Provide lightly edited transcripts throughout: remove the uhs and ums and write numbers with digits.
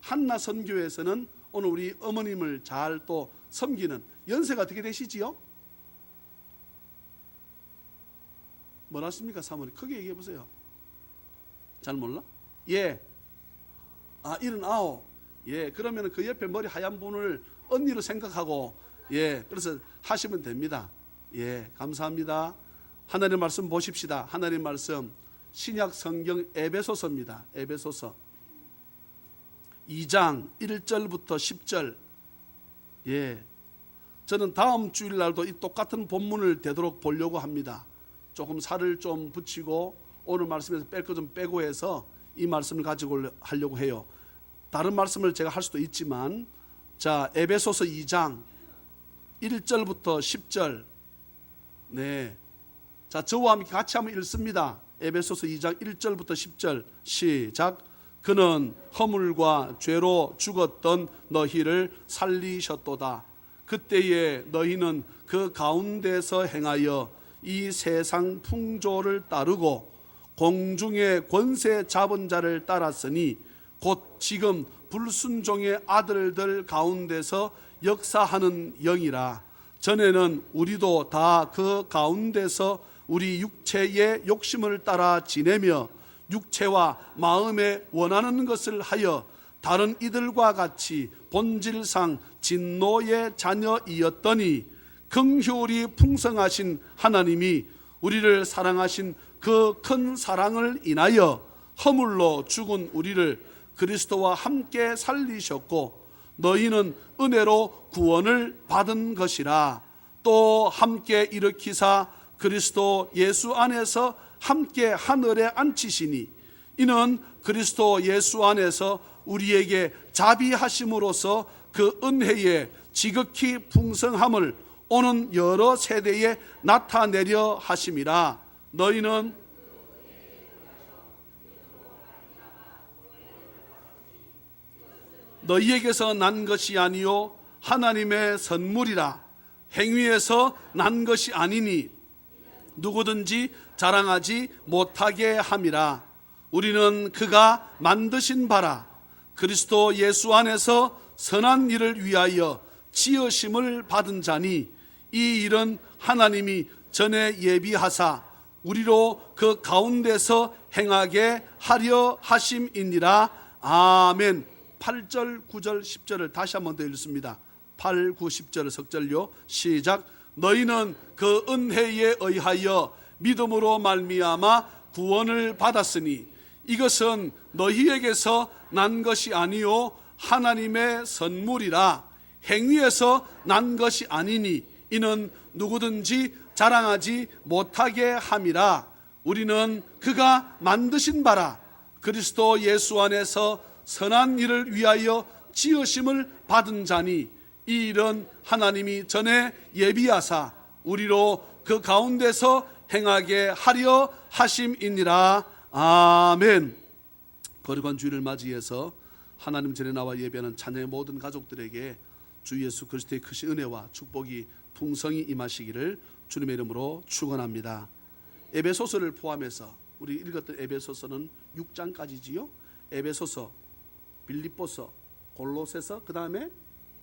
한나 선교에서는 오늘 우리 어머님을 잘 또 섬기는, 연세가 어떻게 되시지요? 뭐라 하십니까 사모님? 크게 얘기해 보세요. 잘 몰라? 예. 79. 예. 그러면 그 옆에 머리 하얀 분을 언니로 생각하고, 예. 그래서 하시면 됩니다. 예. 감사합니다. 하나님 말씀 보십시다. 하나님 말씀 신약 성경 에베소서입니다. 에베소서 2장 1절부터 10절. 예. 저는 다음 주일날도 이 똑같은 본문을 되도록 보려고 합니다. 조금 살을 좀 붙이고 오늘 말씀에서 뺄 거 좀 빼고 해서 이 말씀을 가지고 하려고 해요. 다른 말씀을 제가 할 수도 있지만, 자, 에베소서 2장 1절부터 10절. 네. 자, 저와 함께 같이 한번 읽습니다. 에베소서 2장 1절부터 10절 시작. 그는 허물과 죄로 죽었던 너희를 살리셨도다. 그때에 너희는 그 가운데서 행하여 이 세상 풍조를 따르고 공중의 권세 잡은 자를 따랐으니 곧 지금 불순종의 아들들 가운데서 역사하는 영이라. 전에는 우리도 다 그 가운데서 우리 육체의 욕심을 따라 지내며 육체와 마음에 원하는 것을 하여 다른 이들과 같이 본질상 진노의 자녀이었더니 긍휼이 풍성하신 하나님이 우리를 사랑하신 그 큰 사랑을 인하여 허물로 죽은 우리를 그리스도와 함께 살리셨고 너희는 은혜로 구원을 받은 것이라. 또 함께 일으키사 그리스도 예수 안에서 함께 하늘에 앉히시니 이는 그리스도 예수 안에서 우리에게 자비하심으로써 그 은혜의 지극히 풍성함을 오는 여러 세대에 나타내려 하심이라. 너희에게서 난 것이 아니요 하나님의 선물이라. 행위에서 난 것이 아니니 누구든지 자랑하지 못하게 함이라. 우리는 그가 만드신 바라 그리스도 예수 안에서 선한 일을 위하여 지으심을 받은 자니 이 일은 하나님이 전에 예비하사 우리로 그 가운데서 행하게 하려 하심이니라. 아멘. 8절, 9절, 10절을 다시 한번 더 읽습니다. 8, 9, 10절 석절요. 시작. 너희는 그 은혜에 의하여 믿음으로 말미암아 구원을 받았으니 이것은 너희에게서 난 것이 아니요 하나님의 선물이라. 행위에서 난 것이 아니니 이는 누구든지 자랑하지 못하게 함이라. 우리는 그가 만드신 바라 그리스도 예수 안에서 선한 일을 위하여 지으심을 받은 자니 이 일은 하나님이 전에 예비하사 우리로 그 가운데서 행하게 하려 하심이니라. 아멘. 거룩한 주일을 맞이해서 하나님 전에 나와 예배하는 자녀의 모든 가족들에게 주 예수 그리스도의 크신 은혜와 축복이 풍성히 임하시기를 주님의 이름으로 축원합니다. 에베소서를 포함해서 우리 읽었던 에베소서는 6장까지지요. 에베소서, 빌립보서, 골로새서, 그 다음에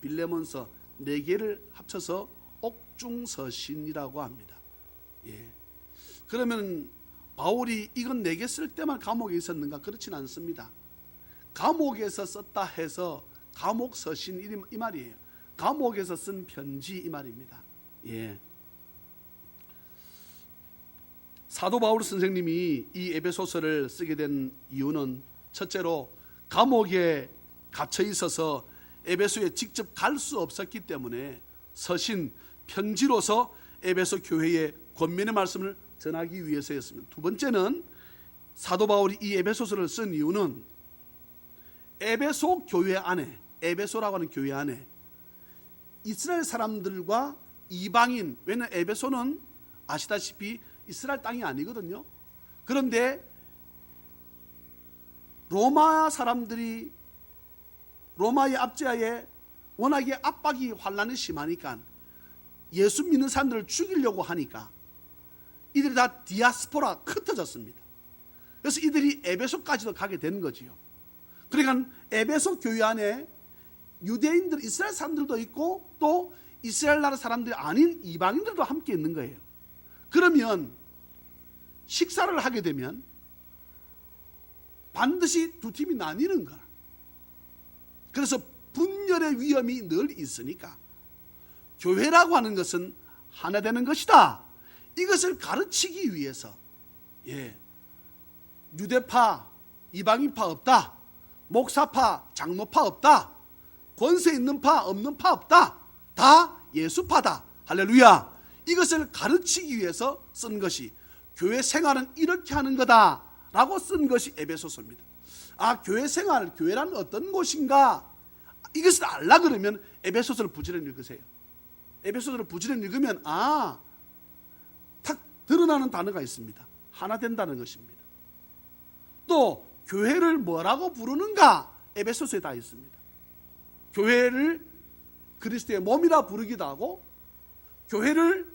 빌레몬서 4개를 합쳐서 옥중서신이라고 합니다. 예. 그러면 바울이 이건 4개 쓸 때만 감옥에 있었는가? 그렇진 않습니다. 감옥에서 썼다 해서 감옥서신 이 말이에요. 감옥에서 쓴 편지 이 말입니다. 예. 사도 바울 선생님이 이 에베소서를 쓰게 된 이유는 첫째로 감옥에 갇혀 있어서 에베소에 직접 갈 수 없었기 때문에 서신 편지로서 에베소 교회에 권면의 말씀을 전하기 위해서였습니다. 두 번째는 사도 바울이 이 에베소서를 쓴 이유는 에베소 교회 안에, 에베소라고 하는 교회 안에 이스라엘 사람들과 이방인, 왜냐하면 에베소는 아시다시피 이스라엘 땅이 아니거든요. 그런데 로마 사람들이 로마의 압제하에 워낙에 압박이 환란이 심하니까 예수 믿는 사람들을 죽이려고 하니까 이들이 다 디아스포라 흩어졌습니다. 그래서 이들이 에베소까지도 가게 된 거지요. 그러니까 에베소 교회 안에 유대인들, 이스라엘 사람들도 있고 또 이스라엘 나라 사람들이 아닌 이방인들도 함께 있는 거예요. 그러면 식사를 하게 되면 반드시 두 팀이 나뉘는 거라. 그래서 분열의 위험이 늘 있으니까 교회라고 하는 것은 하나 되는 것이다. 이것을 가르치기 위해서 유대파, 이방인파 없다. 목사파, 장로파 없다. 권세 있는 파, 없는 파 없다. 다 예수파다. 할렐루야. 이것을 가르치기 위해서 쓴 것이 교회 생활은 이렇게 하는 거다 라고 쓴 것이 에베소서입니다. 아, 교회 생활, 교회란 어떤 곳인가, 이것을 알라 그러면 에베소서를 부지런히 읽으세요. 에베소서를 부지런히 읽으면 탁 드러나는 단어가 있습니다. 하나 된다는 것입니다. 또 교회를 뭐라고 부르는가, 에베소서에 다 있습니다. 교회를 그리스도의 몸이라 부르기도 하고, 교회를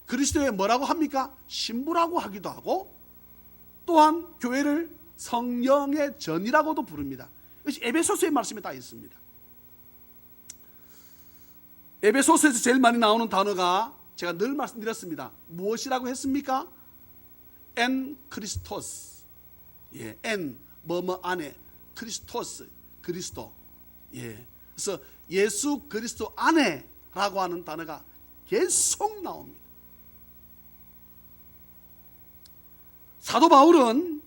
그리스도의 뭐라고 합니까? 신부라고 하기도 하고, 또한 교회를 성령의 전이라고도 부릅니다. 이것이 에베소서의 말씀에 다 있습니다. 에베소서에서 제일 많이 나오는 단어가 제가 늘 말씀드렸습니다. 무엇이라고 했습니까? 엔 크리스토스. 엔 뭐뭐 안에, 크리스토스, 그리스도. 그래서 예수 그리스도 안에라고 하는 단어가 계속 나옵니다. 사도 바울은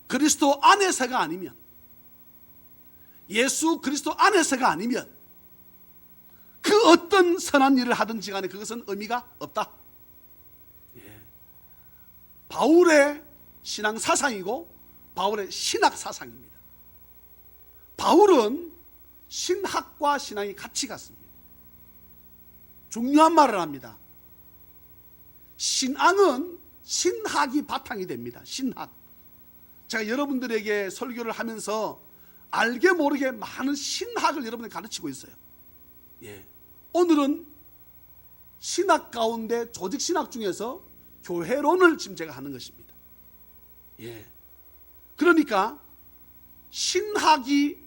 그리스도 안에서가 아니면, 예수 그리스도 안에서가 아니면 그 어떤 선한 일을 하든지 간에 그것은 의미가 없다. 바울의 신앙 사상이고 바울의 신학 사상입니다. 바울은 신학과 신앙이 같이 갔습니다. 중요한 말을 합니다. 신앙은 신학이 바탕이 됩니다. 신학. 제가 여러분들에게 설교를 하면서 알게 모르게 많은 신학을 여러분에게 가르치고 있어요. 오늘은 신학 가운데 조직 신학 중에서 교회론을 지금 제가 하는 것입니다. 그러니까 신학이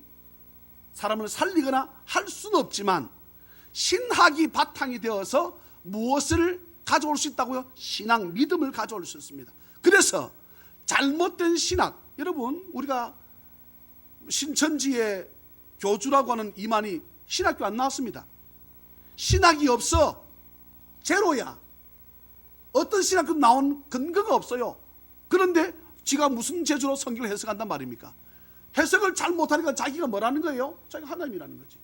사람을 살리거나 할 수는 없지만 신학이 바탕이 되어서 무엇을 가져올 수 있다고요? 신앙, 믿음을 가져올 수 있습니다. 그래서 잘못된 신학, 여러분 우리가 신천지의 교주라고 하는 이만희 신학교 안 나왔습니다. 신학이 없어. 제로야. 어떤 신학교 나온 근거가 없어요. 그런데 지가 무슨 재주로 성경을 해석한단 말입니까? 해석을 잘 못하니까 자기가 뭐라는 거예요? 자기가 하나님이라는 거지.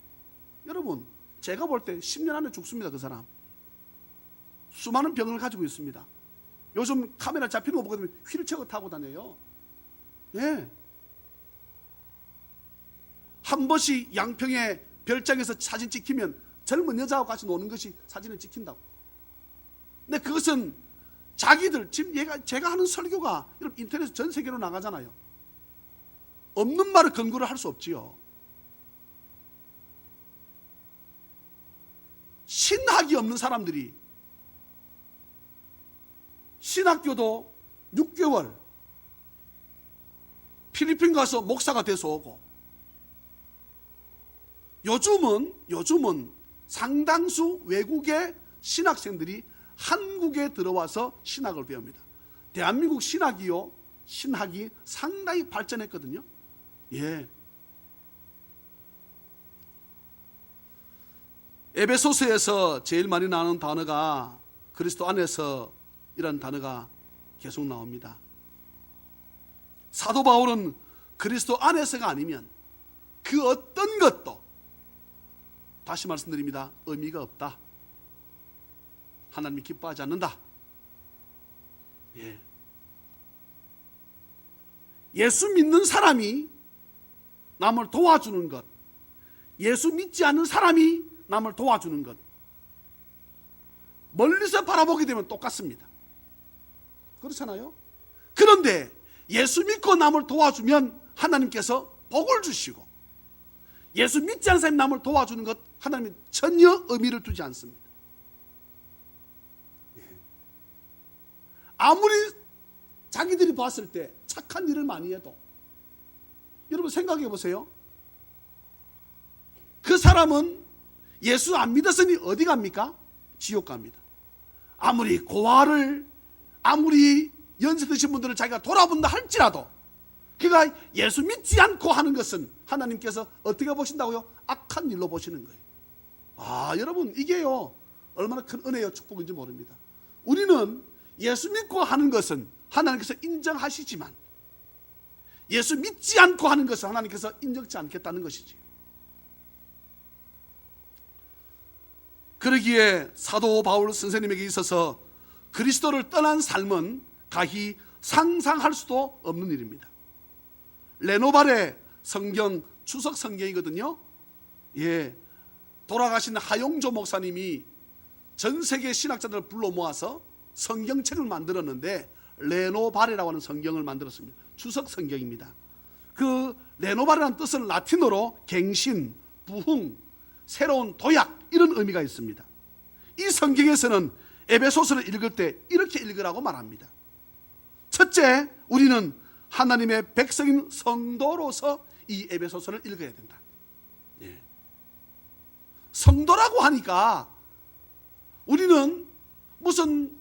여러분, 제가 볼 때 10년 안에 죽습니다. 그 사람. 수많은 병을 가지고 있습니다. 요즘 카메라 잡히는 거 보게 되면 휠체어 타고 다녀요. 한 번씩 양평의 별장에서 사진 찍히면 젊은 여자하고 같이 노는 것이 사진을 찍힌다고. 근데 그것은 자기들, 지금 제가 하는 설교가 여러분 인터넷 전 세계로 나가잖아요. 없는 말을 근거를 할 수 없지요. 신학이 없는 사람들이 신학교도 6개월 필리핀 가서 목사가 돼서 오고, 요즘은 상당수 외국의 신학생들이 한국에 들어와서 신학을 배웁니다. 대한민국 신학이 상당히 발전했거든요. 에베소서에서 제일 많이 나오는 단어가 그리스도 안에서 이라는 단어가 계속 나옵니다. 사도 바울은 그리스도 안에서가 아니면 그 어떤 것도, 다시 말씀드립니다, 의미가 없다. 하나님이 기뻐하지 않는다. 예수 믿는 사람이 남을 도와주는 것, 예수 믿지 않는 사람이 남을 도와주는 것, 멀리서 바라보게 되면 똑같습니다. 그렇잖아요? 그런데 예수 믿고 남을 도와주면 하나님께서 복을 주시고, 예수 믿지 않는 사람이 남을 도와주는 것, 하나님이 전혀 의미를 두지 않습니다. 아무리 자기들이 봤을 때 착한 일을 많이 해도, 여러분 생각해 보세요. 그 사람은 예수 안 믿었으니 어디 갑니까? 지옥 갑니다. 아무리 고아를, 아무리 연세 드신 분들을 자기가 돌아본다 할지라도 그가 예수 믿지 않고 하는 것은 하나님께서 어떻게 보신다고요? 악한 일로 보시는 거예요. 여러분, 이게요 얼마나 큰 은혜요 축복인지 모릅니다. 우리는 예수 믿고 하는 것은 하나님께서 인정하시지만 예수 믿지 않고 하는 것은 하나님께서 인정치 않겠다는 것이지. 그러기에 사도 바울 선생님에게 있어서 그리스도를 떠난 삶은 가히 상상할 수도 없는 일입니다. 레노발의 성경, 추석 성경이거든요. 돌아가신 하용조 목사님이 전 세계 신학자들을 불러 모아서 성경책을 만들었는데 레노바레라고 하는 성경을 만들었습니다. 추석 성경입니다. 그 레노바레라는 뜻은 라틴어로 갱신, 부흥, 새로운 도약 이런 의미가 있습니다. 이 성경에서는 에베소서를 읽을 때 이렇게 읽으라고 말합니다. 첫째, 우리는 하나님의 백성인 성도로서 이 에베소서를 읽어야 된다. 성도라고 하니까 우리는 무슨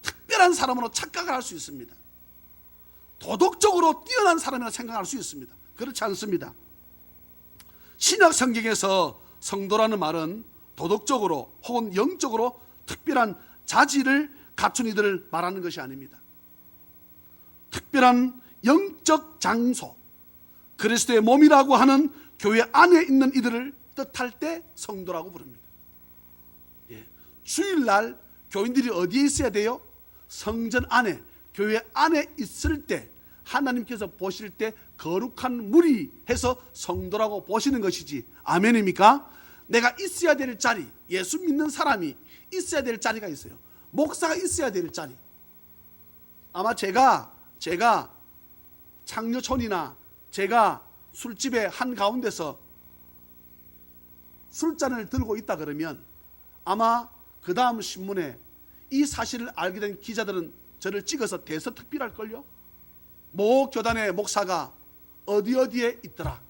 특별한 사람으로 착각을 할 수 있습니다. 도덕적으로 뛰어난 사람이라 생각할 수 있습니다. 그렇지 않습니다. 신약 성경에서 성도라는 말은 도덕적으로 혹은 영적으로 특별한 자질을 갖춘 이들을 말하는 것이 아닙니다. 특별한 영적 장소, 그리스도의 몸이라고 하는 교회 안에 있는 이들을 뜻할 때 성도라고 부릅니다. 주일날 교인들이 어디에 있어야 돼요? 성전 안에, 교회 안에 있을 때 하나님께서 보실 때 거룩한 무리 해서 성도라고 보시는 것이지. 아멘입니까? 내가 있어야 될 자리, 예수 믿는 사람이 있어야 될 자리가 있어요. 목사가 있어야 될 자리. 아마 제가 창녀촌이나 제가 술집의 한가운데서 술잔을 들고 있다 그러면 아마 그 다음 신문에 이 사실을 알게 된 기자들은 저를 찍어서 대서특필할걸요. 모 교단의 목사가 어디에 있더라.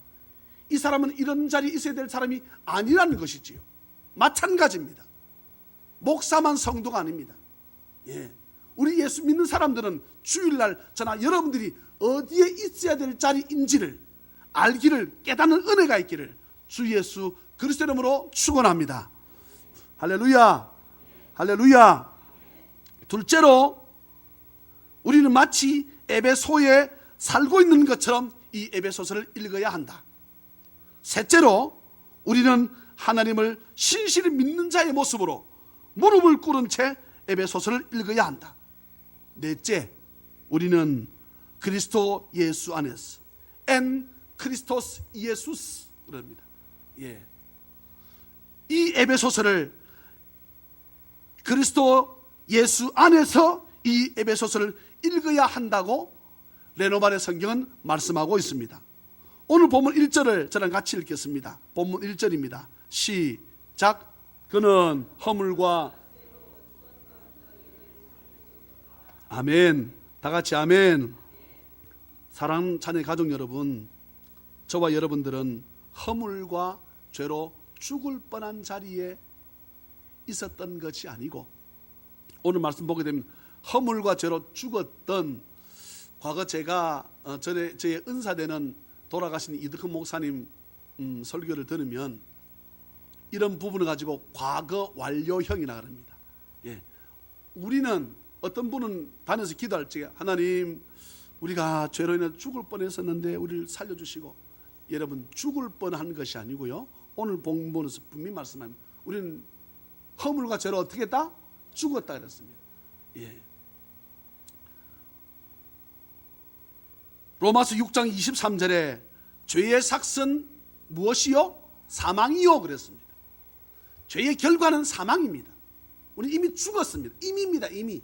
이 사람은 이런 자리에 있어야 될 사람이 아니라는 것이지요. 마찬가지입니다. 목사만 성도가 아닙니다. 우리 예수 믿는 사람들은 주일날 저나 여러분들이 어디에 있어야 될 자리인지를 알기를, 깨닫는 은혜가 있기를 주 예수 그리스도 이름으로 축원합니다. 할렐루야, 할렐루야. 둘째로 우리는 마치 에베소에 살고 있는 것처럼 이 에베소서를 읽어야 한다. 셋째로 우리는 하나님을 신실히 믿는 자의 모습으로 무릎을 꿇은 채 에베소서를 읽어야 한다. 넷째, 우리는 그리스도 예수 안에서 엔 크리스토스 예수스 그럽니다. 이 에베소서를 그리스도 예수 안에서 이 에베소서를 읽어야 한다고 레노발의 성경은 말씀하고 있습니다. 오늘 본문 1절을 저랑 같이 읽겠습니다. 본문 1절입니다. 시작. 그는 허물과 아멘. 다 같이 아멘. 사랑하는 자녀 가족 여러분, 저와 여러분들은 허물과 죄로 죽을 뻔한 자리에 있었던 것이 아니고, 오늘 말씀 보게 되면 허물과 죄로 죽었던, 과거 제가 저의 은사되는 돌아가신 이덕흠 목사님 설교를 들으면 이런 부분을 가지고 과거 완료형이라 그럽니다. 우리는 어떤 분은 다녀서 기도할 적에 하나님, 우리가 죄로 인해 죽을 뻔했었는데 우리를 살려주시고, 여러분 죽을 뻔한 것이 아니고요, 오늘 본문에서 분명히 말씀합니다. 우리는 허물과 죄로 어떻게 했다? 죽었다 그랬습니다. 로마서 6장 23절에 죄의 삭은 무엇이요? 사망이요 그랬습니다. 죄의 결과는 사망입니다. 우리 이미 죽었습니다. 이미입니다. 이미.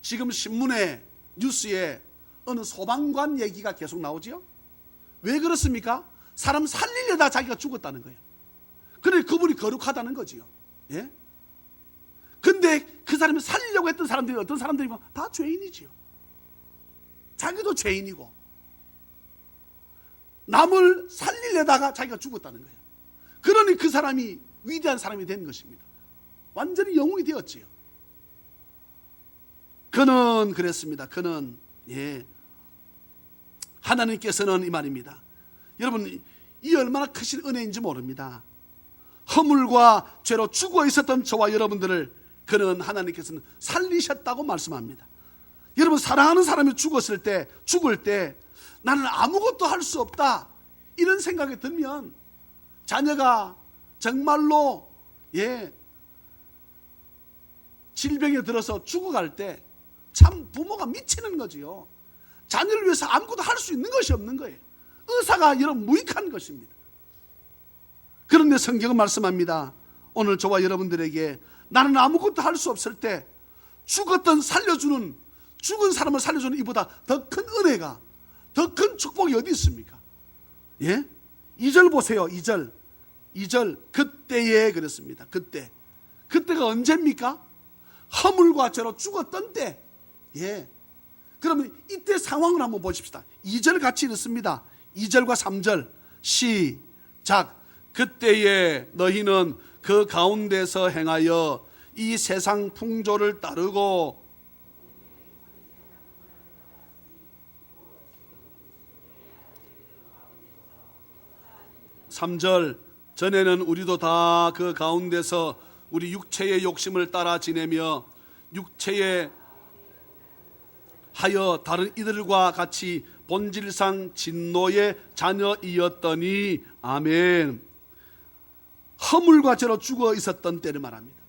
지금 신문에, 뉴스에 어느 소방관 얘기가 계속 나오지요. 왜 그렇습니까? 사람 살리려다 자기가 죽었다는 거예요. 그래 그분이 거룩하다는 거지요. 근데 그 사람이 살리려고 했던 사람들이 어떤 사람들이고? 다 죄인이지요. 자기도 죄인이고 남을 살리려다가 자기가 죽었다는 거예요. 그러니 그 사람이 위대한 사람이 된 것입니다. 완전히 영웅이 되었지요. 그는 그랬습니다. 그는 하나님께서는 이 말입니다. 여러분, 이 얼마나 크신 은혜인지 모릅니다. 허물과 죄로 죽어 있었던 저와 여러분들을 그는 하나님께서는 살리셨다고 말씀합니다. 여러분, 사랑하는 사람이 죽을 때 나는 아무것도 할 수 없다 이런 생각이 들면, 자녀가 정말로 질병에 들어서 죽어갈 때 참 부모가 미치는 거지요. 자녀를 위해서 아무것도 할 수 있는 것이 없는 거예요. 의사가 여러분 무익한 것입니다. 그런데 성경은 말씀합니다. 오늘 저와 여러분들에게 나는 아무것도 할 수 없을 때 죽은 사람을 살려주는 이보다 더 큰 은혜가, 더 큰 축복이 어디 있습니까? 2절 보세요. 2절 그때에 그랬습니다. 그때가 언제입니까? 허물과 죄로 죽었던 때. 그러면 이때 상황을 한번 보십시다. 2절 같이 읽습니다. 2절과 3절 시작. 그때에 너희는 그 가운데서 행하여 이 세상 풍조를 따르고 3절 전에는 우리도 다 그 가운데서 우리 육체의 욕심을 따라 지내며 육체에 하여 다른 이들과 같이 본질상 진노의 자녀이었더니 아멘. 허물과 죄로 죽어 있었던 때를 말합니다.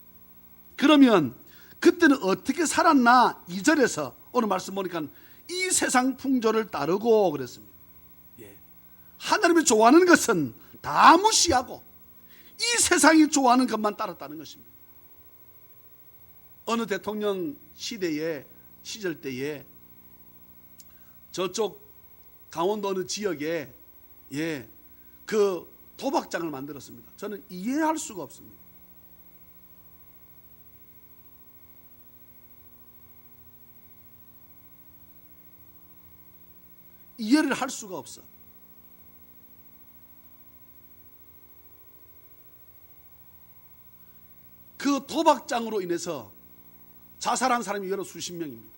그러면 그때는 어떻게 살았나? 2절에서 오늘 말씀 보니까 이 세상 풍조를 따르고 그랬습니다. 하나님이 좋아하는 것은 다 무시하고 이 세상이 좋아하는 것만 따랐다는 것입니다. 어느 대통령 시절 때에 저쪽 강원도 어느 지역에 그 도박장을 만들었습니다. 저는 이해할 수가 없습니다. 이해를 할 수가 없어. 그 도박장으로 인해서 자살한 사람이 여러 수십 명입니다.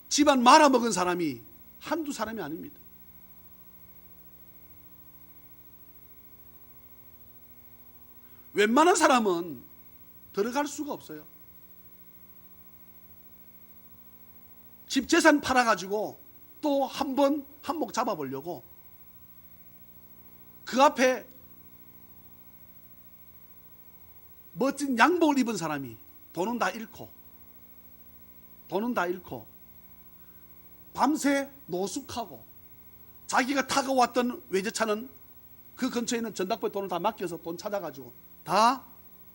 집안 말아먹은 사람이 한두 사람이 아닙니다. 웬만한 사람은 들어갈 수가 없어요. 집 재산 팔아가지고 또 한몫 잡아보려고 그 앞에 멋진 양복을 입은 사람이 돈은 다 잃고 밤새 노숙하고 자기가 타고 왔던 외제차는 그 근처에 있는 전당포에 돈을 다 맡겨서 돈 찾아가지고 다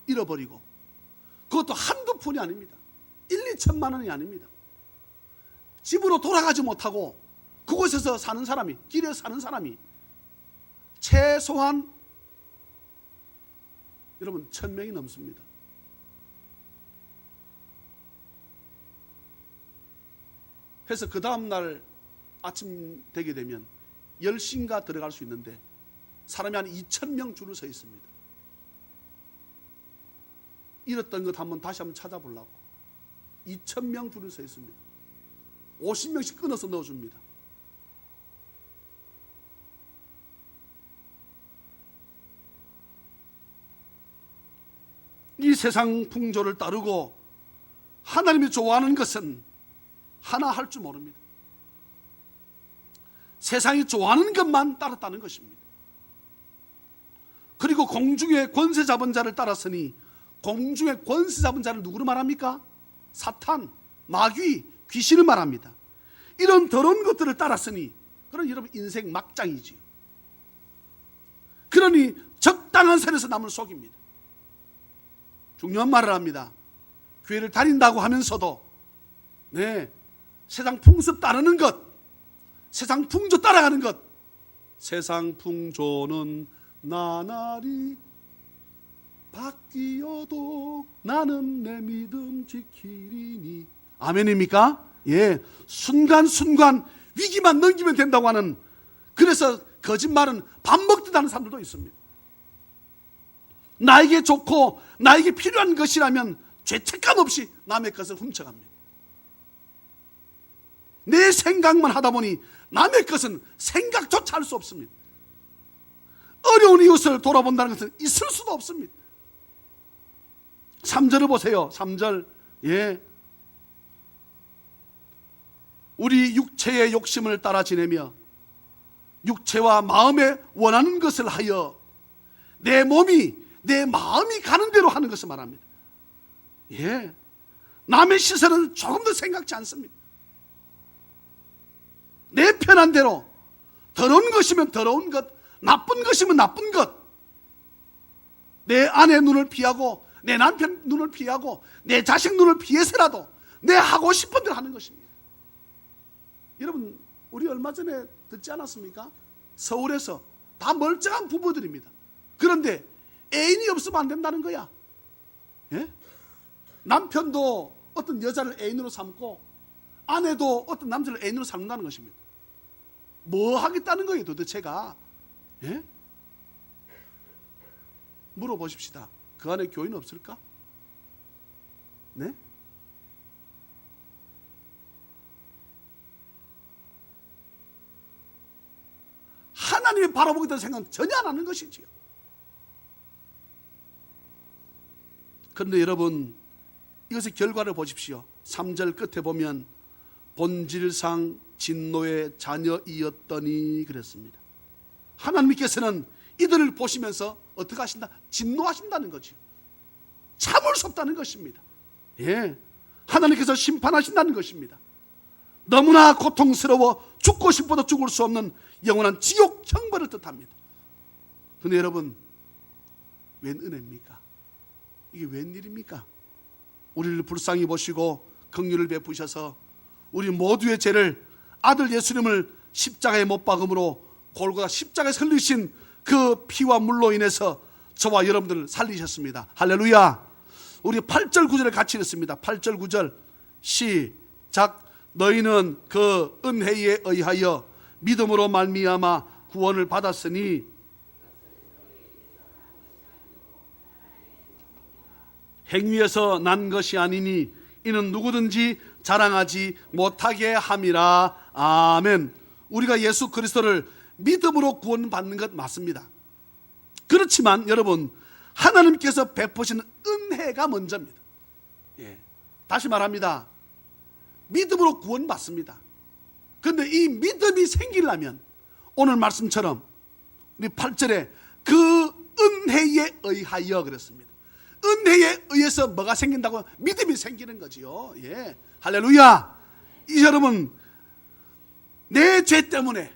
잃어버리고, 그것도 한두 푼이 아닙니다. 1-2천만 원이 아닙니다. 집으로 돌아가지 못하고 그곳에서 사는 사람이, 길에서 사는 사람이 최소한 여러분 1,000명이 넘습니다. 그래서 그 다음날 아침 되게 되면 10시인가 들어갈 수 있는데 사람이 한 2,000명 줄을 서 있습니다. 잃었던 것 다시 한번 찾아보려고 2,000명 줄을 서 있습니다. 50명씩 끊어서 넣어줍니다. 이 세상 풍조를 따르고 하나님이 좋아하는 것은 하나 할 줄 모릅니다. 세상이 좋아하는 것만 따랐다는 것입니다. 그리고 공중의 권세 잡은 자를 따랐으니, 공중의 권세 잡은 자를 누구로 말합니까? 사탄, 마귀, 귀신을 말합니다. 이런 더러운 것들을 따랐으니, 그런 여러분 인생 막장이지요. 그러니 적당한 선에서 남을 속입니다. 중요한 말을 합니다. 교회를 다닌다고 하면서도 세상 풍습 따르는 것, 세상 풍조 따라가는 것, 세상 풍조는 나날이 바뀌어도 나는 내 믿음 지키리니. 아멘입니까? 순간순간 위기만 넘기면 된다고 하는, 그래서 거짓말은 밥 먹듯 하는 사람들도 있습니다. 나에게 좋고 나에게 필요한 것이라면 죄책감 없이 남의 것을 훔쳐갑니다. 내 생각만 하다 보니 남의 것은 생각조차 할 수 없습니다. 어려운 이웃을 돌아본다는 것은 있을 수도 없습니다. 3절을 보세요. 3절. 예. 우리 육체의 욕심을 따라 지내며 육체와 마음에 원하는 것을 하여 내 몸이 내 마음이 가는 대로 하는 것을 말합니다. 예. 남의 시선은 조금도 생각지 않습니다. 내 편한 대로, 더러운 것이면 더러운 것, 나쁜 것이면 나쁜 것, 내 아내 눈을 피하고 내 남편 눈을 피하고 내 자식 눈을 피해서라도 내 하고 싶은 대로 하는 것입니다. 여러분, 우리 얼마 전에 듣지 않았습니까? 서울에서 다 멀쩡한 부부들입니다. 그런데 애인이 없으면 안 된다는 거야. 예? 남편도 어떤 여자를 애인으로 삼고 아내도 어떤 남자를 애인으로 삼는다는 것입니다. 뭐 하겠다는 거예요 도대체가? 예? 물어보십시다. 그 안에 교인 없을까? 네? 하나님이 바라보겠다는 생각은 전혀 안 하는 것이지요. 그런데 여러분, 이것의 결과를 보십시오. 3절 끝에 보면 본질상 진노의 자녀이었더니 그랬습니다. 하나님께서는 이들을 보시면서 어떻게 하신다? 진노하신다는 거죠. 참을 수 없다는 것입니다. 예, 하나님께서 심판하신다는 것입니다. 너무나 고통스러워 죽고 싶어도 죽을 수 없는 영원한 지옥 형벌을 뜻합니다. 그런데 여러분, 웬 은혜입니까? 이게 웬일입니까? 우리를 불쌍히 보시고 긍휼을 베푸셔서 우리 모두의 죄를 아들 예수님을 십자가에 못 박음으로 골고다 십자가에서 흘리신 그 피와 물로 인해서 저와 여러분들을 살리셨습니다. 할렐루야. 우리 8절 9절을 같이 읽습니다. 8절 9절 시작. 너희는 그 은혜에 의하여 믿음으로 말미암아 구원을 받았으니 행위에서 난 것이 아니니 이는 누구든지 자랑하지 못하게 함이라. 아멘. 우리가 예수 그리스도를 믿음으로 구원받는 것 맞습니다. 그렇지만 여러분, 하나님께서 베푸시는 은혜가 먼저입니다. 예. 다시 말합니다. 믿음으로 구원받습니다. 그런데 이 믿음이 생기려면 오늘 말씀처럼 우리 8절에 그 은혜에 의하여 그랬습니다. 은혜에 의해서 뭐가 생긴다고? 믿음이 생기는 거지요. 예. 할렐루야. 이 여러분, 내 죄 때문에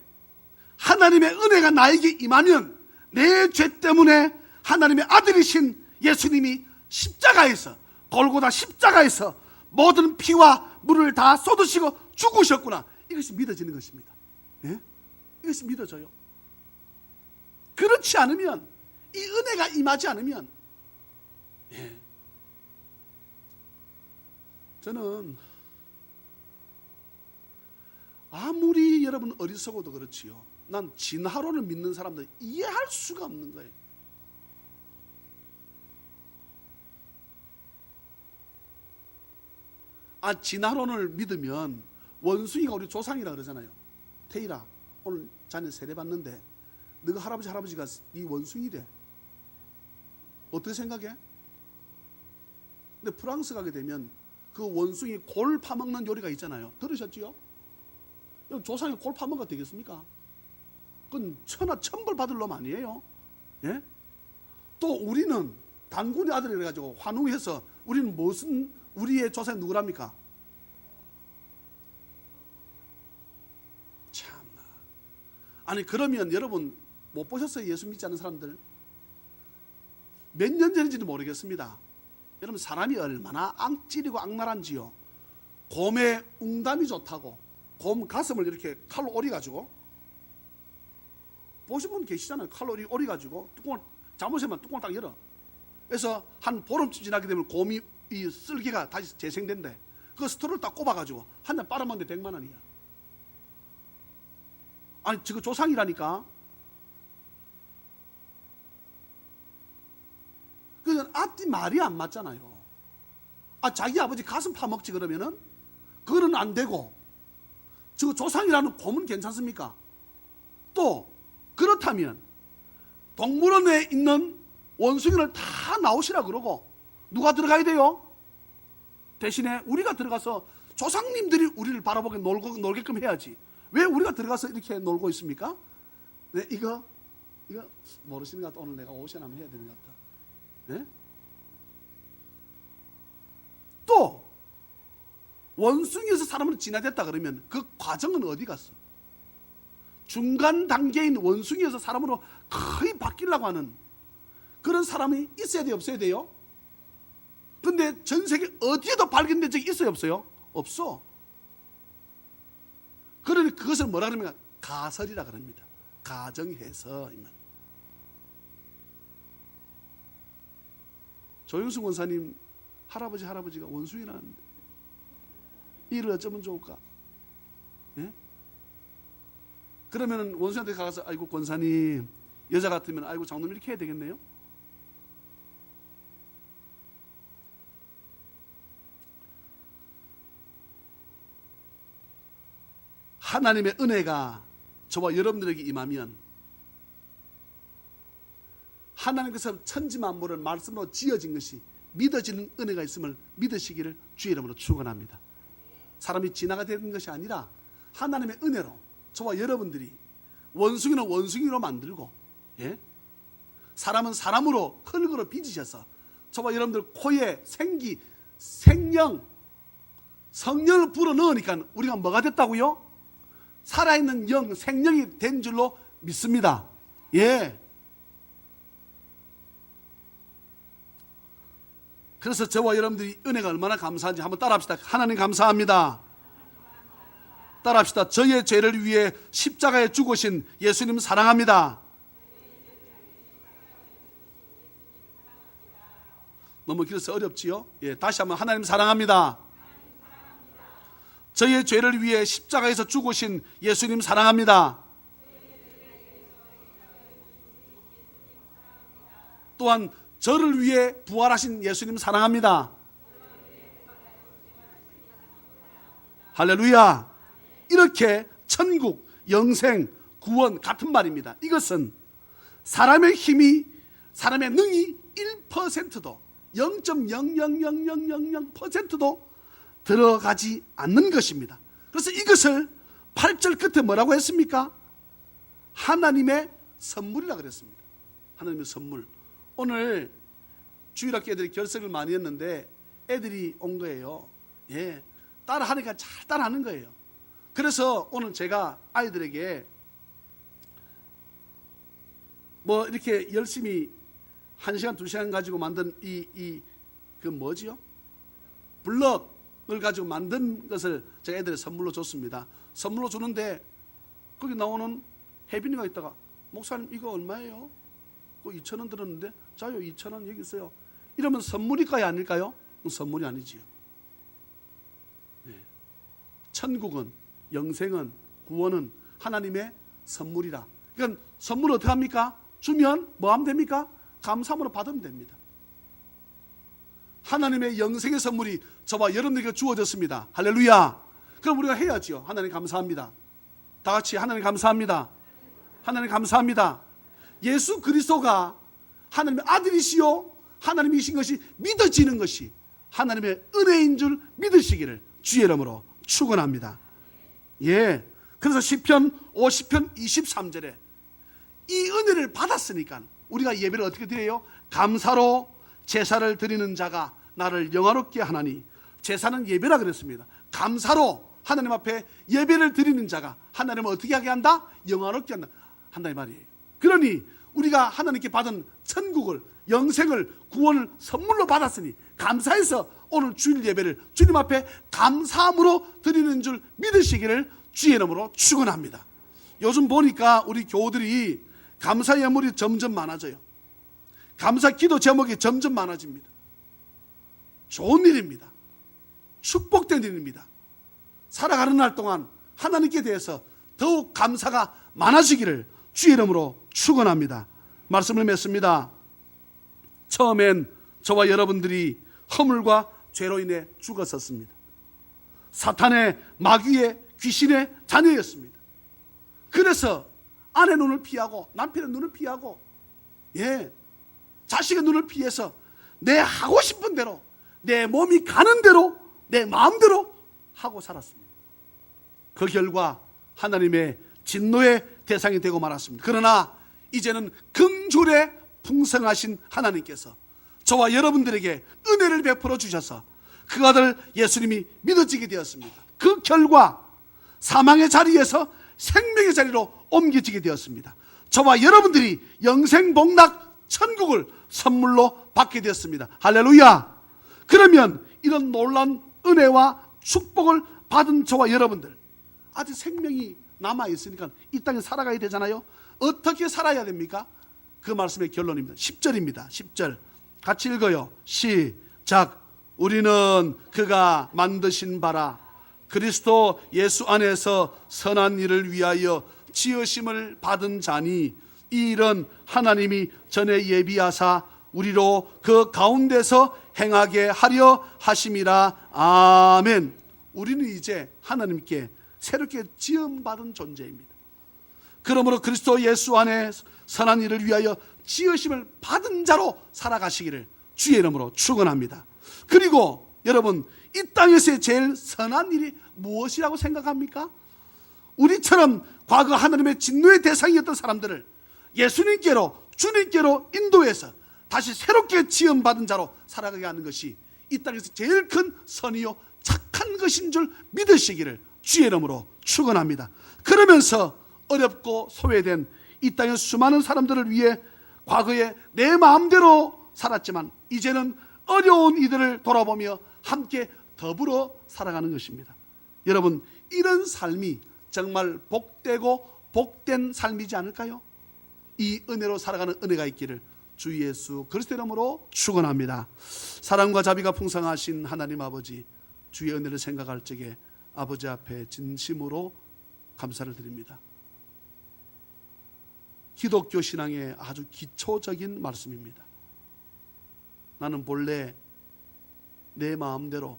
하나님의 은혜가 나에게 임하면 내 죄 때문에 하나님의 아들이신 예수님이 십자가에서, 골고다 십자가에서 모든 피와 물을 다 쏟으시고 죽으셨구나. 이것이 믿어지는 것입니다. 예? 이것이 믿어져요. 그렇지 않으면, 이 은혜가 임하지 않으면, 예. 저는 아무리 여러분 어리석어도 그렇지요, 난 진화론을 믿는 사람들 이해할 수가 없는 거예요. 진화론을 믿으면 원숭이가 우리 조상이라 그러잖아요. 태일아, 오늘 자네 세례 받는데 너가 할아버지 할아버지가 네 원숭이래. 어떻게 생각해? 근데 프랑스 가게 되면 그 원숭이 골 파먹는 요리가 있잖아요. 들으셨지요? 조상이 골 파먹어도 되겠습니까? 그건 천하 천벌 받을 놈 아니에요. 예? 또 우리는 단군의 아들이라 가지고 환웅해서 우리는 무슨, 우리의 조상이 누구랍니까? 참나. 아니 그러면 여러분 못 보셨어요? 예수 믿지 않는 사람들 몇 년 전인지는 모르겠습니다. 여러분, 사람이 얼마나 악질이고 악랄한지요. 곰의 웅담이 좋다고 곰 가슴을 이렇게 칼로 오려가지고, 보신 분 계시잖아요. 칼로 오려가지고 뚜껑을 잘못하면 뚜껑을 딱 열어. 그래서 한 보름쯤 지나게 되면 곰이 이 쓸개가 다시 재생된대. 그 스토를 딱 꼽아가지고 한 잔 빨아먹는데 100만 원이야. 아니 저거 조상이라니까. 그건 앞뒤 말이 안 맞잖아요. 자기 아버지 가슴 파먹지 그러면은 그거는 안 되고, 저거 조상이라는 고문 괜찮습니까? 또 그렇다면 동물원에 있는 원숭이를 다 나오시라 그러고 누가 들어가야 돼요? 대신에 우리가 들어가서 조상님들이 우리를 바라보게 놀게끔 해야지. 왜 우리가 들어가서 이렇게 놀고 있습니까? 네, 이거 모르시는 것 같아. 오늘 내가 오션 한번 해야 되는 것 같다. 네? 또 원숭이에서 사람으로 진화됐다 그러면 그 과정은 어디 갔어? 중간 단계인 원숭이에서 사람으로 거의 바뀌려고 하는 그런 사람이 있어야 돼요, 없어야 돼요? 근데 전 세계 어디에도 발견된 적이 있어요, 없어요? 없어. 그러니 그것을 뭐라 그럽니까? 가설이라 그럽니다. 가정해서. 조영수 권사님 할아버지가 원숭이라는데 이를 어쩌면 좋을까? 예? 그러면 원숭이한테 가서 아이고 권사님, 여자 같으면 아이고 장놈 이렇게 해야 되겠네요? 하나님의 은혜가 저와 여러분들에게 임하면 하나님께서 천지만물을 말씀으로 지어진 것이 믿어지는 은혜가 있음을 믿으시기를 주의 이름으로 축원합니다. 사람이 진화가 되는 것이 아니라 하나님의 은혜로 저와 여러분들이 원숭이는 원숭이로 만들고, 예? 사람은 사람으로 흙으로 빚으셔서 저와 여러분들 코에 생기, 생명, 성령을 불어넣으니까 우리가 뭐가 됐다고요? 살아있는 영, 생명이 된 줄로 믿습니다. 예. 그래서 저와 여러분들이 은혜가 얼마나 감사한지 한번 따라합시다. 하나님 감사합니다. 따라합시다. 저의 죄를 위해 십자가에 죽으신 예수님 사랑합니다. 너무 길어서 어렵지요? 예, 다시 한번 하나님 사랑합니다. 저의 죄를 위해 십자가에서 죽으신 예수님 사랑합니다. 또한 저를 위해 부활하신 예수님 사랑합니다. 할렐루야. 이렇게 천국, 영생, 구원 같은 말입니다. 이것은 사람의 힘이, 사람의 능이 1%도 0.00000%도 들어가지 않는 것입니다. 그래서 이것을 8절 끝에 뭐라고 했습니까? 하나님의 선물이라고 그랬습니다. 하나님의 선물. 오늘 주일학교 애들이 결석을 많이 했는데 애들이 온 거예요. 예, 따라하니까 잘 따라하는 거예요. 그래서 오늘 제가 아이들에게 뭐 이렇게 열심히 1시간, 2시간 가지고 만든 그 뭐지요? 블럭을 가지고 만든 것을 제가 애들에 선물로 줬습니다. 선물로 주는데 거기 나오는 혜빈이가 있다가 목사님 이거 얼마예요? 2,000원 들었는데 자요 2,000원 여기 있어요. 이러면 선물일까요 아닐까요? 선물이 아니지요. 네. 천국은, 영생은, 구원은 하나님의 선물이라. 그러니까 선물을 어떻게 합니까? 주면 뭐 하면 됩니까? 감사함으로 받으면 됩니다. 하나님의 영생의 선물이 저와 여러분에게 주어졌습니다. 할렐루야. 그럼 우리가 해야지요. 하나님 감사합니다. 다 같이 하나님 감사합니다. 하나님 감사합니다. 예수 그리스도가 하나님의 아들이시요 하나님이신 것이 믿어지는 것이 하나님의 은혜인 줄 믿으시기를 주의 이름으로 축원합니다. 예. 그래서 시편 50편 23절에 이 은혜를 받았으니까 우리가 예배를 어떻게 드려요? 감사로 제사를 드리는 자가 나를 영화롭게 하나니. 제사는 예배라 그랬습니다. 감사로 하나님 앞에 예배를 드리는 자가 하나님을 어떻게 하게 한다? 영화롭게 한다 이 말이에요. 그러니 우리가 하나님께 받은 천국을, 영생을, 구원을 선물로 받았으니 감사해서 오늘 주일 예배를 주님 앞에 감사함으로 드리는 줄 믿으시기를 주의 이름으로 축원합니다. 요즘 보니까 우리 교우들이 감사 예물이 점점 많아져요. 감사 기도 제목이 점점 많아집니다. 좋은 일입니다. 축복된 일입니다. 살아가는 날 동안 하나님께 대해서 더욱 감사가 많아지기를 주의 이름으로 축원합니다. 말씀을 맺습니다. 처음엔 저와 여러분들이 허물과 죄로 인해 죽었었습니다. 사탄의 마귀의 귀신의 자녀였습니다. 그래서 아내 눈을 피하고 남편의 눈을 피하고 자식의 눈을 피해서 내 하고 싶은 대로, 내 몸이 가는 대로, 내 마음대로 하고 살았습니다. 그 결과 하나님의 진노의 대상이 되고 말았습니다. 그러나 이제는 긍휼에 풍성하신 하나님께서 저와 여러분들에게 은혜를 베풀어 주셔서 그 아들 예수님이 믿어지게 되었습니다. 그 결과 사망의 자리에서 생명의 자리로 옮겨지게 되었습니다. 저와 여러분들이 영생복락 천국을 선물로 받게 되었습니다. 할렐루야. 그러면 이런 놀라운 은혜와 축복을 받은 저와 여러분들, 아직 생명이 남아있으니까 이 땅에 살아가야 되잖아요. 어떻게 살아야 됩니까? 그 말씀의 결론입니다. 10절입니다 10절 같이 읽어요. 시작. 우리는 그가 만드신 바라 그리스도 예수 안에서 선한 일을 위하여 지으심을 받은 자니 이 일은 하나님이 전에 예비하사 우리로 그 가운데서 행하게 하려 하심이라. 아멘. 우리는 이제 하나님께 새롭게 지음받은 존재입니다. 그러므로 그리스도 예수 안에 선한 일을 위하여 지으심을 받은 자로 살아가시기를 주의 이름으로 축원합니다. 그리고 여러분, 이 땅에서의 제일 선한 일이 무엇이라고 생각합니까? 우리처럼 과거 하나님의 진노의 대상이었던 사람들을 예수님께로, 주님께로 인도해서 다시 새롭게 지음받은 자로 살아가게 하는 것이 이 땅에서 제일 큰 선이요 착한 것인 줄 믿으시기를 주의 이름으로 축원합니다. 그러면서 어렵고 소외된 이 땅의 수많은 사람들을 위해 과거에 내 마음대로 살았지만 이제는 어려운 이들을 돌아보며 함께 더불어 살아가는 것입니다. 여러분, 이런 삶이 정말 복되고 복된 삶이지 않을까요? 이 은혜로 살아가는 은혜가 있기를 주 예수 그리스도 이름으로 축원합니다. 사랑과 자비가 풍성하신 하나님 아버지, 주의 은혜를 생각할 적에 아버지 앞에 진심으로 감사를 드립니다. 기독교 신앙의 아주 기초적인 말씀입니다. 나는 본래 내 마음대로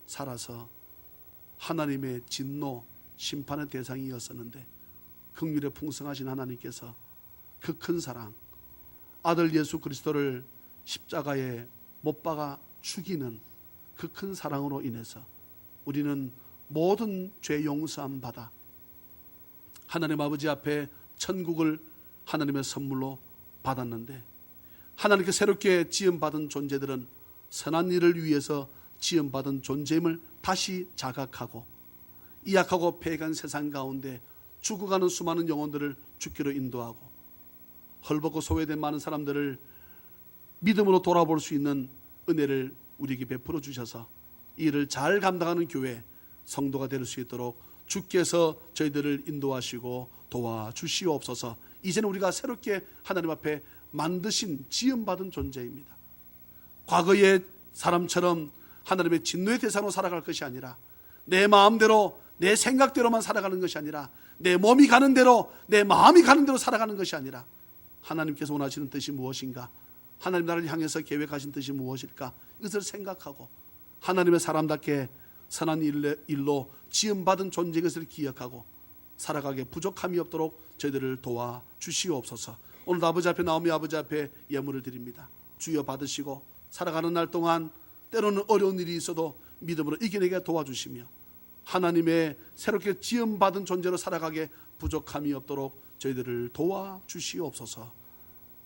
살아서 하나님의 진노, 심판의 대상이었었는데 긍휼에 풍성하신 하나님께서 그 큰 사랑, 아들 예수 그리스도를 십자가에 못 박아 죽이는 그 큰 사랑으로 인해서 우리는 모든 죄 용서함 받아 하나님 아버지 앞에 천국을 하나님의 선물로 받았는데, 하나님께 새롭게 지음받은 존재들은 선한 일을 위해서 지음받은 존재임을 다시 자각하고 이 약하고 패간 세상 가운데 죽어가는 수많은 영혼들을 주께로 인도하고 헐벗고 소외된 많은 사람들을 믿음으로 돌아볼 수 있는 은혜를 우리에게 베풀어 주셔서 이 일을 잘 감당하는 교회, 성도가 될 수 있도록 주께서 저희들을 인도하시고 도와주시옵소서. 이제는 우리가 새롭게 하나님 앞에 만드신 지음받은 존재입니다. 과거의 사람처럼 하나님의 진노의 대상으로 살아갈 것이 아니라 내 마음대로 내 생각대로만 살아가는 것이 아니라 내 몸이 가는 대로 내 마음이 가는 대로 살아가는 것이 아니라 하나님께서 원하시는 뜻이 무엇인가, 하나님 나라를 향해서 계획하신 뜻이 무엇일까, 이것을 생각하고 하나님의 사람답게 선한 일로 지음받은 존재의 것을 기억하고 살아가게 부족함이 없도록 저희들을 도와주시옵소서. 오늘 아버지 앞에 나오며 아버지 앞에 예물을 드립니다. 주여 받으시고 살아가는 날 동안 때로는 어려운 일이 있어도 믿음으로 이겨내게 도와주시며 하나님의 새롭게 지음받은 존재로 살아가게 부족함이 없도록 저희들을 도와주시옵소서.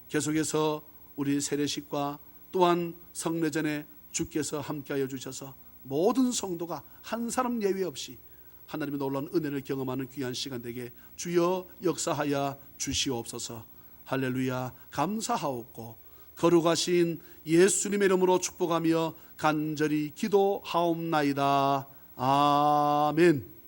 계속해서 우리 세례식과 또한 성례전에 주께서 함께하여 주셔서 모든 성도가 한 사람 예외 없이 하나님의 놀라운 은혜를 경험하는 귀한 시간 되게 주여 역사하여 주시옵소서. 할렐루야. 감사하옵고 거룩하신 예수님의 이름으로 축복하며 간절히 기도하옵나이다. 아멘.